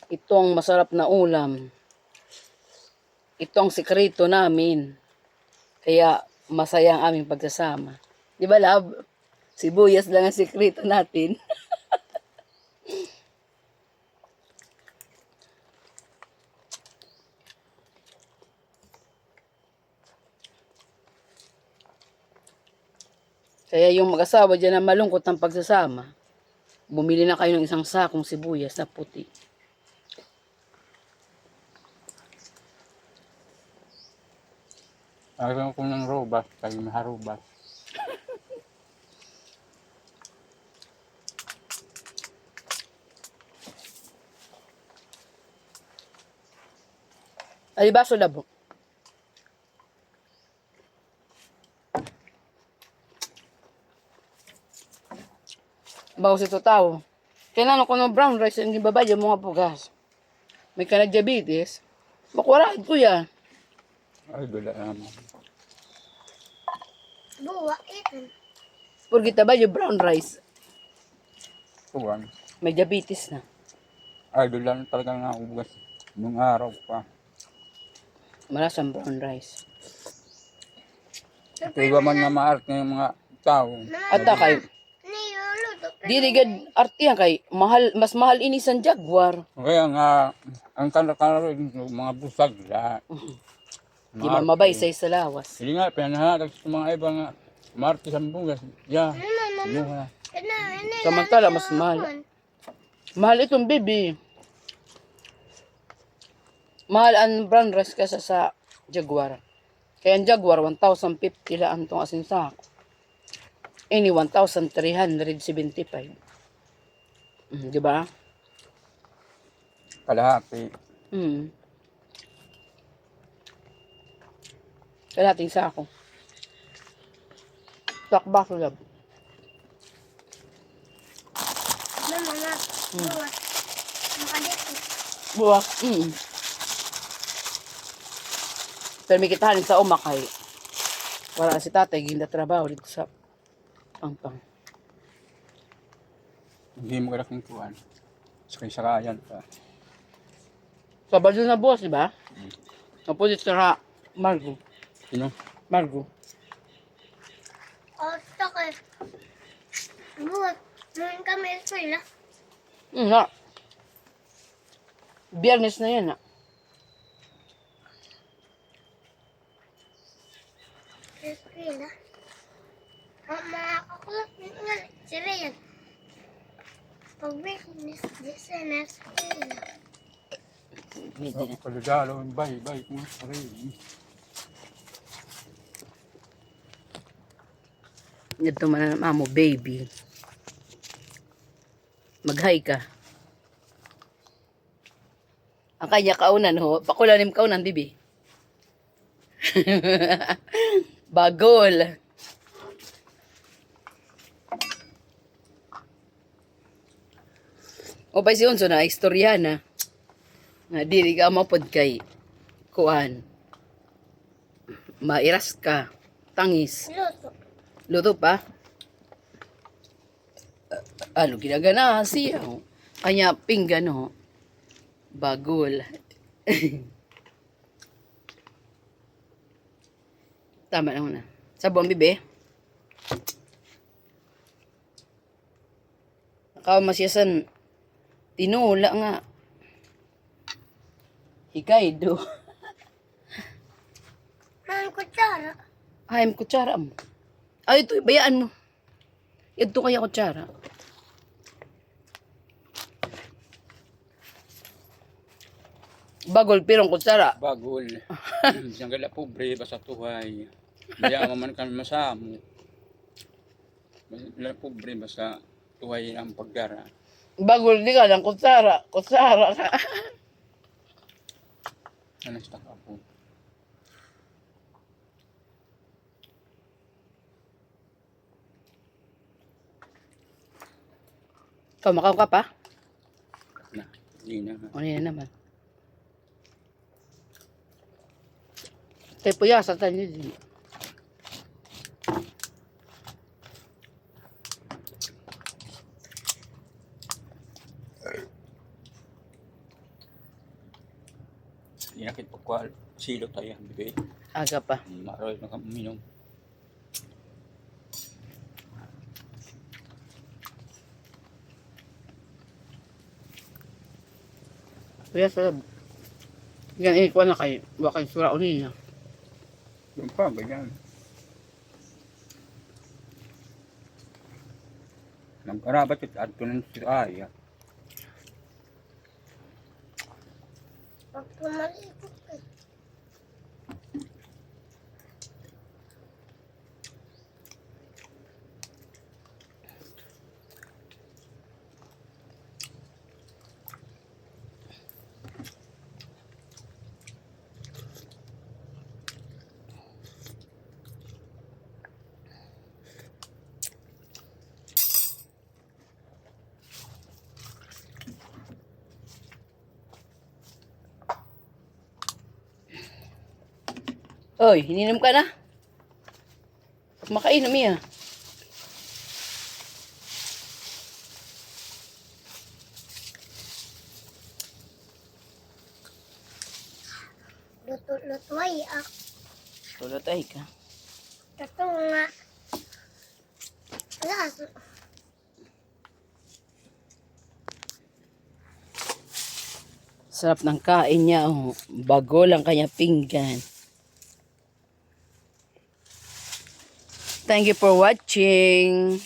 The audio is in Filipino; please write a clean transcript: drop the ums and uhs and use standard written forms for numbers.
Ito ang masarap na ulam. Ito ang sikreto namin. Kaya masaya ang aming pagsasama. Di ba, love? Sibuyas lang ang sikreto natin. Kaya yung mag-asawa dyan na malungkot ng pagsasama, bumili na kayo ng isang sakong sibuyas na puti. Ayaw ko ng robas, kayo maharubas. Ay, baso labo. Bago sa tao. Kailangan ko ng brown rice hindi babay yung mga pugas. May ka na diabetes. Makwaraid ko yan. Ay, dula naman. Buwa, ikan. Purgita ba yung brown rice? Kuwan. May diabetes na. Ay, dula na talaga nga ubas. Nung araw pa. Malasang brown rice. Kaya man nga maart ng mga tao. At kay Niluluto. dirigad artiyan kay mahal mas mahal ini sa Jaguar. Kaya nga, ang kanakara rin mga busag la. Di mamabay sa isa lawas. Hindi nga, pinahalag sa mga iba nga. Marti sa bugas. Ya, kumuha. Samantala mas mahal. Mahal itong bibi. Mahal ang brown rice kaysa sa Jaguar. Kaya ang Jaguar 1,050 laan tong asin sako. Ini 1,375. Di ba? Kalahati. Kalating sako. Takba ko lab. Mama, buwa. Makadito. Buwak. Pero may kitahanin sa umakay. Wala si tatay, ginda trabaho dito sa Pangpang. Hindi mo kalaking kuwan. Sakay-sakayan pa. Sabado na buwas, di ba? Napulit sa Margo. Sino? Margo. Oh, takay. Buwa. Noon kami eskwela. Na. Biyernes na yan, na. Eskwela. Mga kakulak nga. Si Ryan. Pag-weekend di sa eskwela. Pwede na. Kaludalo, bay, kung sarili. Ito man ang amo, baby. Mag-hi ka. Ang kanya kaunan ho. Pakulanim kaunan, bibi. Bagol. O pa si Unso na, istorya na. Nga dili ka mapod kay kuan. Mairas ka. Tangis. Luto. Luto pa? Ano ginagana siya? Kanya pinggan ho. Bagol. Tama na muna. Sabon bibe. Nakaw masyasan. Tinula nga. Hikaydo. Ang kutsara. Ay, kutsara mo. Ay, ito, bayaan mo. Ito kaya kutsara. Bagol, pirong kutsara. Bagol. Siyang gala pobre, basta tuhay. Kaya man kami masamo. Gala pobre, basta tuhay ang paggara. Bagol, di ka lang kutsara. Kutsara ka. Ano sa ako? Kumakaw ka pa? Na, hindi na. O, na naman. Kaya puya, sa tanyo din. Inakit pa kwa silo tayo, bibi. Aga pa. Maroy na kaminom. Kaya sa yan ikuha na kay wakay sura niya. Yung pa, ganyan. Nag-arabat ito at tunan sa aya. Pag pumalikot ka. Oy, hininom ka na? Makainom iya. Luto-lutoy ako. Tulot ay ka. Ito nga. Wala. Sarap ng kain niya. Oh. Bago lang kanya pinggan. Thank you for watching.